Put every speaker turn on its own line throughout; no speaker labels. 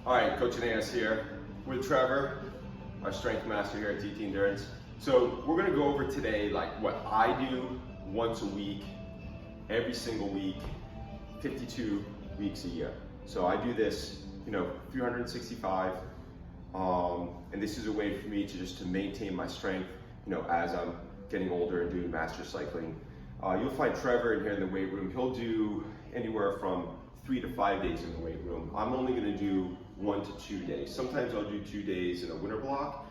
All right, Coach Eneas here with Trevor, our strength master here at TT Endurance. So we're gonna go over today like what I do once a week, every single week, 52 weeks a year. So I do this, 365, and this is a way for me to maintain my strength, as I'm getting older and doing master cycling. You'll find Trevor in here in the weight room. He'll do anywhere from 3 to 5 days in the weight room. I'm only gonna do 1 to 2 days. Sometimes I'll do 2 days in a winter block.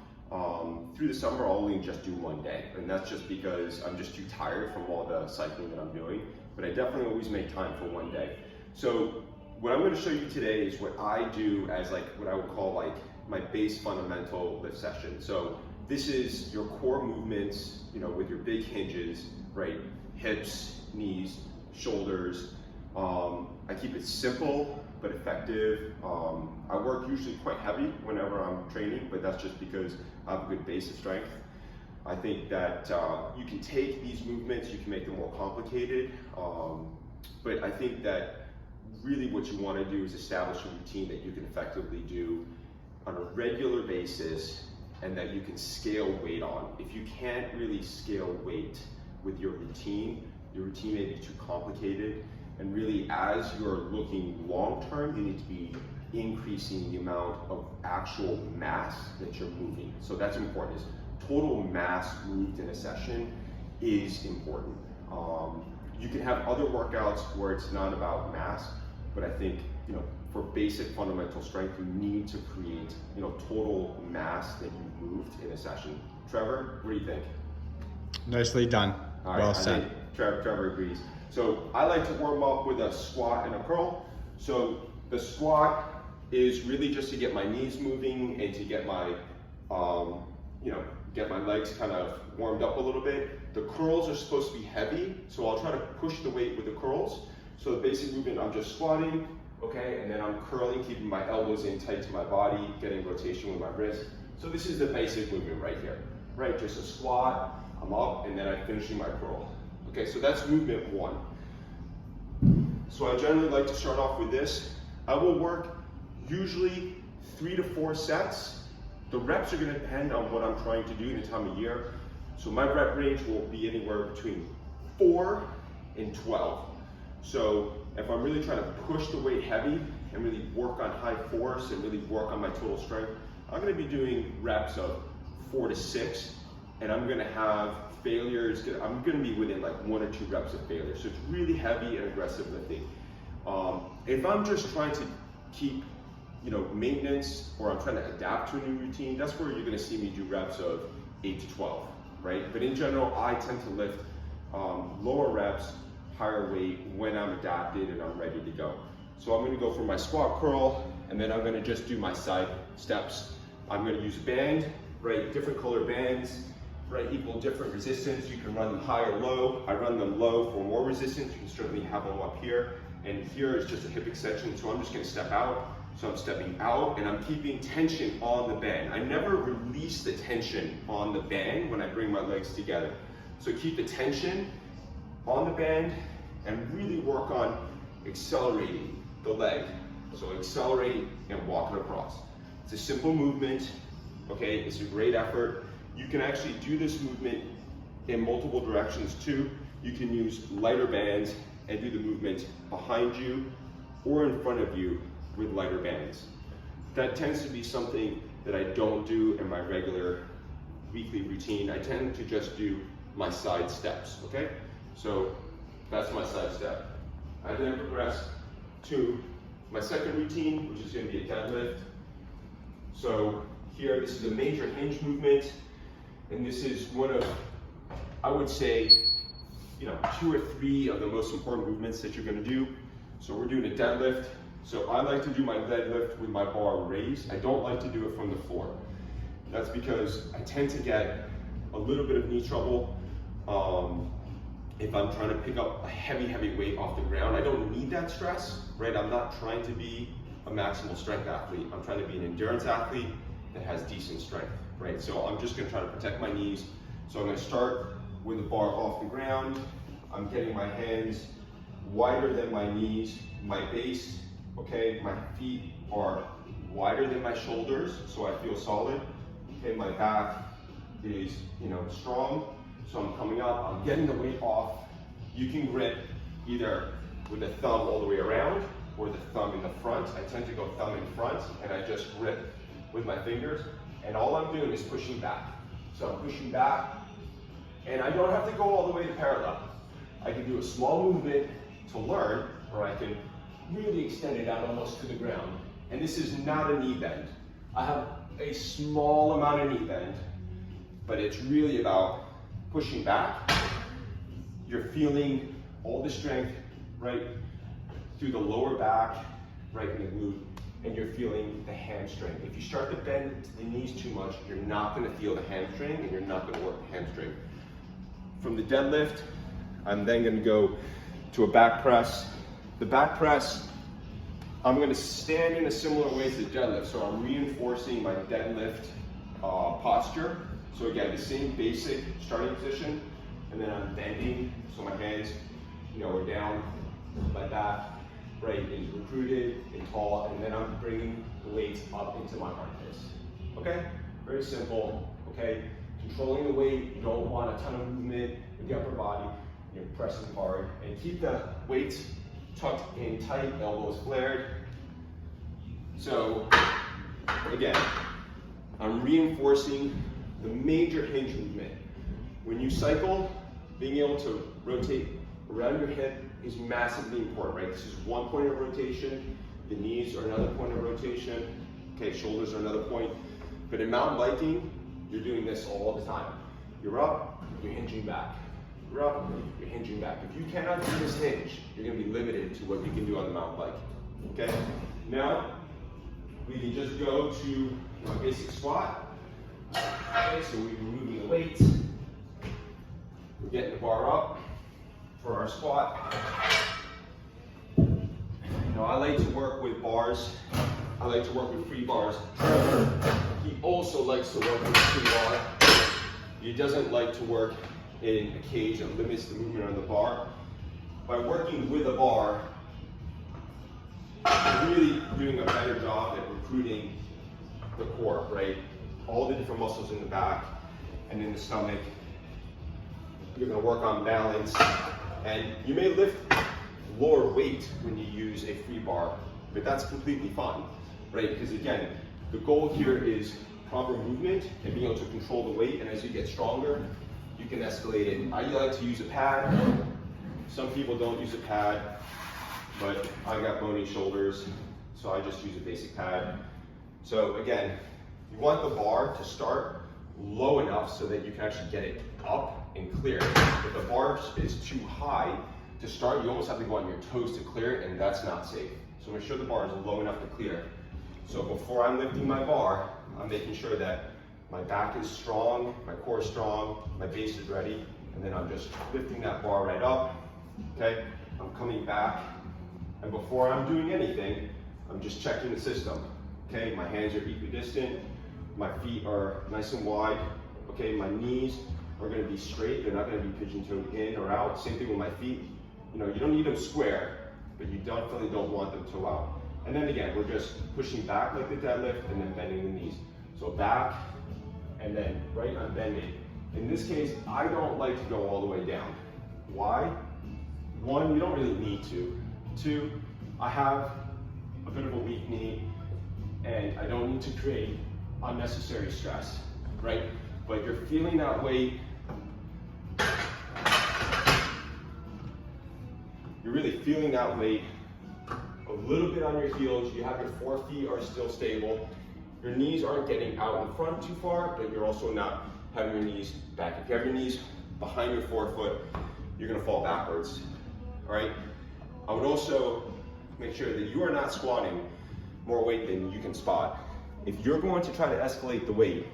Through the summer, I'll only just do 1 day. And that's just because I'm just too tired from all the cycling that I'm doing. But I definitely always make time for 1 day. So what I'm gonna show you today is what I do as what I would call my base fundamental lift session. So this is your core movements, with your big hinges, right? Hips, knees, shoulders. I keep it simple but effective. I work usually quite heavy whenever I'm training, but that's just because I have a good base of strength. I think that you can take these movements, you can make them more complicated, but I think that really what you want to do is establish a routine that you can effectively do on a regular basis and that you can scale weight on. If you can't really scale weight with your routine may be too complicated. And really, as you're looking long term, you need to be increasing the amount of actual mass that you're moving. So that's important. Is total mass moved in a session is important. You can have other workouts where it's not about mass, but I think for basic fundamental strength, you need to create total mass that you moved in a session. Trevor, what do you think?
Nicely done.
All right,
well said.
I think Trevor agrees. So I like to warm up with a squat and a curl. So the squat is really just to get my knees moving and to get my, get my legs kind of warmed up a little bit. The curls are supposed to be heavy, so I'll try to push the weight with the curls. So the basic movement, I'm just squatting, okay, and then I'm curling, keeping my elbows in tight to my body, getting rotation with my wrist. So this is the basic movement right here, right? Just a squat, I'm up, and then I'm finishing my curl. Okay, so that's movement 1. So I generally like to start off with this. I will work usually 3 to 4 sets. The reps are gonna depend on what I'm trying to do in the time of year. So my rep range will be anywhere between 4 and 12. So if I'm really trying to push the weight heavy and really work on high force and really work on my total strength, I'm gonna be doing reps of 4 to 6, and I'm gonna have failures. I'm gonna be within 1 or 2 reps of failure. So it's really heavy and aggressive lifting. If I'm just trying to keep, maintenance, or I'm trying to adapt to a new routine, that's where you're gonna see me do reps of 8 to 12, right? But in general, I tend to lift lower reps, higher weight when I'm adapted and I'm ready to go. So I'm gonna go for my squat curl, and then I'm gonna just do my side steps. I'm gonna use a band, right? Different color bands, right? Equal different resistance. You can run them high or low. I run them low for more resistance. You can certainly have them up here. And here is just a hip extension, so I'm just gonna step out. So I'm stepping out and I'm keeping tension on the band. I never release the tension on the band when I bring my legs together. So keep the tension on the band and really work on accelerating the leg. So accelerate and walk it across. It's a simple movement, okay? It's a great effort. You can actually do this movement in multiple directions too. You can use lighter bands and do the movement behind you or in front of you with lighter bands. That tends to be something that I don't do in my regular weekly routine. I tend to just do my side steps, okay? So that's my side step. I then progress to my second routine, which is gonna be a deadlift. So here, this is a major hinge movement, and this is one of, I would say, 2 or 3 of the most important movements that you're gonna do. So we're doing a deadlift. So I like to do my deadlift with my bar raised. I don't like to do it from the floor. That's because I tend to get a little bit of knee trouble if I'm trying to pick up a heavy weight off the ground. I don't need that stress, right? I'm not trying to be a maximal strength athlete. I'm trying to be an endurance athlete that has decent strength, right? So I'm just gonna try to protect my knees. So I'm gonna start with the bar off the ground. I'm getting my hands wider than my knees. My base Okay, my feet are wider than my shoulders, so I feel solid. Okay, my back is, strong, so I'm coming up, I'm getting the weight off. You can grip either with the thumb all the way around or the thumb in the front. I tend to go thumb in front and I just grip with my fingers, and all I'm doing is pushing back. So I'm pushing back, and I don't have to go all the way to parallel. I can do a small movement to learn, or I can really extend it out almost to the ground. And this is not a knee bend. I have a small amount of knee bend, but it's really about pushing back. You're feeling all the strength right through the lower back, right in the glute, and you're feeling the hamstring. If you start to bend the knees too much, you're not gonna feel the hamstring, and you're not gonna work the hamstring. From the deadlift, I'm then gonna go to a back press. The back press, I'm gonna stand in a similar way to the deadlift, so I'm reinforcing my deadlift posture. So again, the same basic starting position, and then I'm bending, so my hands, are down, my back, right, is recruited and tall, and then I'm bringing the weights up into my armpits. Okay, very simple. Okay, controlling the weight. You don't want a ton of movement with the upper body. You're pressing hard, and keep the weights tucked in tight, elbows flared. So again, I'm reinforcing the major hinge movement. When you cycle, being able to rotate around your hip is massively important, right? This is one point of rotation. The knees are another point of rotation. Okay, shoulders are another point. But in mountain biking, you're doing this all the time. You're up, you're hinging back. You're up, you're hinging back. If you cannot do this hinge, you're gonna be limited to what you can do on the mountain bike. Okay? Now, we can just go to a basic squat. Okay, so we're removing the weights. We're getting the bar up for our squat. I like to work with bars. I like to work with free bars. He also likes to work with free bar. He doesn't like to work in a cage that limits the movement on the bar. By working with a bar, you're really doing a better job at recruiting the core, right? All the different muscles in the back and in the stomach. You're gonna work on balance, and you may lift lower weight when you use a free bar, but that's completely fine, right? Because again, the goal here is proper movement and being able to control the weight, and as you get stronger, you can escalate it. I like to use a pad. Some people don't use a pad, but I got bony shoulders, so I just use a basic pad. So again, you want the bar to start low enough so that you can actually get it up and clear. If the bar is too high to start, you almost have to go on your toes to clear it, and that's not safe. So make sure the bar is low enough to clear. So before I'm lifting my bar, I'm making sure that my back is strong, my core is strong, my base is ready, and then I'm just lifting that bar right up, okay? I'm coming back, and before I'm doing anything, I'm just checking the system, okay? My hands are equidistant, my feet are nice and wide, okay? My knees are gonna be straight, they're not gonna be pigeon-toed in or out. Same thing with my feet. You don't need them square, but you definitely don't want them toe out. And then again, we're just pushing back like the deadlift and then bending the knees. So back, and then right, I'm bending. In this case, I don't like to go all the way down. Why? One, you don't really need to. Two, I have a bit of a weak knee, and I don't need to create unnecessary stress, right? But you're feeling that weight. You're really feeling that weight a little bit on your heels. You have your 4 feet are still stable. Your knees aren't getting out in front too far, but you're also not having your knees back. If you have your knees behind your forefoot, you're gonna fall backwards, all right? I would also make sure that you are not squatting more weight than you can spot. If you're going to try to escalate the weight,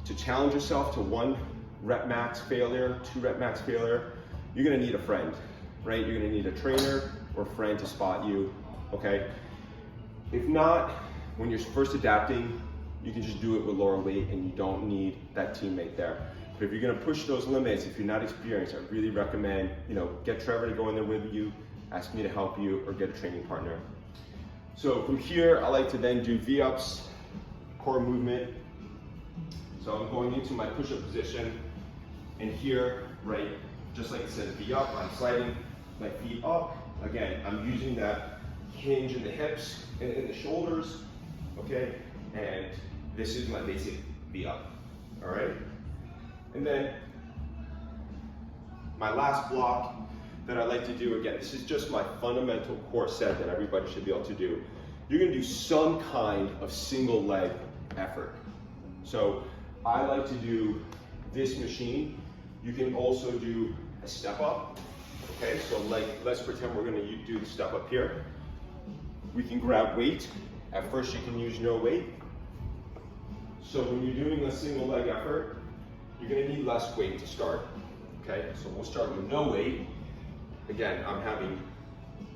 to challenge yourself to 1 rep max failure, 2 rep max failure, you're gonna need a friend, right? You're gonna need a trainer or friend to spot you, okay? If not, when you're first adapting, you can just do it with lower weight and you don't need that teammate there. But if you're gonna push those limits, if you're not experienced, I really recommend, get Trevor to go in there with you, ask me to help you, or get a training partner. So from here, I like to then do V-ups, core movement. So I'm going into my push-up position, and here, right, just like it says V-up, I'm sliding my feet up. Again, I'm using that hinge in the hips and in the shoulders, okay? And this is my basic V-up, all right? And then my last block that I like to do, again, this is just my fundamental core set that everybody should be able to do. You're gonna do some kind of single leg effort. So I like to do this machine. You can also do a step up, okay? So like, let's pretend we're gonna do the step up here. We can grab weight. At first you can use no weight. So when you're doing a single leg effort, you're gonna need less weight to start, okay? So we'll start with no weight. Again, I'm having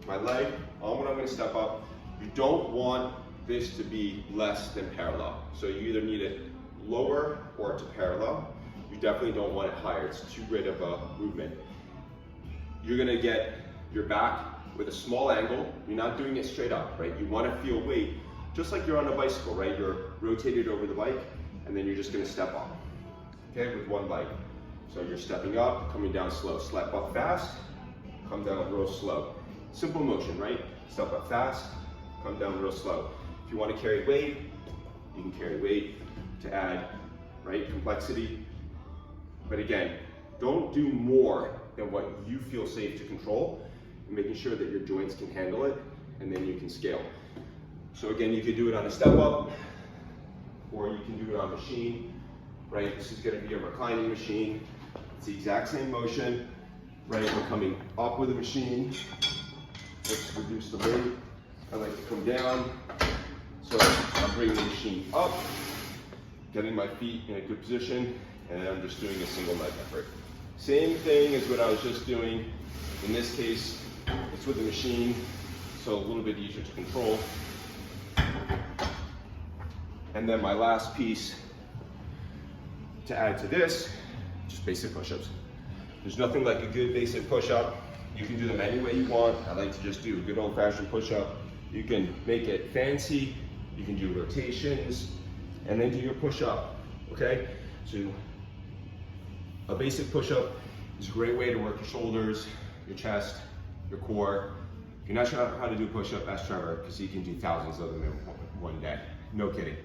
my leg on when I'm gonna step up. You don't want this to be less than parallel. So you either need it lower or to parallel. You definitely don't want it higher. It's too great of a movement. You're gonna get your back with a small angle. You're not doing it straight up, right? You wanna feel weight, just like you're on a bicycle, right? You're rotated over the bike, and then you're just gonna step up, okay, with one leg. So you're stepping up, coming down slow. Step up fast, come down real slow. Simple motion, right? Step up fast, come down real slow. If you want to carry weight, you can carry weight to add, right, complexity. But again, don't do more than what you feel safe to control, and making sure that your joints can handle it, and then you can scale. So again, you could do it on a step up, or you can do it on a machine, right? This is going to be a reclining machine. It's the exact same motion, right? We're coming up with a machine. Let's reduce the weight. I like to come down. So I'm bringing the machine up, getting my feet in a good position, and I'm just doing a single leg effort. Same thing as what I was just doing. In this case, it's with the machine, so a little bit easier to control. And then my last piece to add to this, just basic push-ups. There's nothing like a good basic push-up. You can do them any way you want. I like to just do a good old-fashioned push-up. You can make it fancy. You can do rotations, and then do your push-up, okay? So a basic push-up is a great way to work your shoulders, your chest, your core. If you're not sure how to do a push-up, ask Trevor, because he can do thousands of them in one day. No kidding.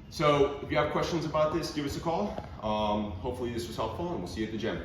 So if you have questions about this, give us a call. Hopefully this was helpful, and we'll see you at the gym.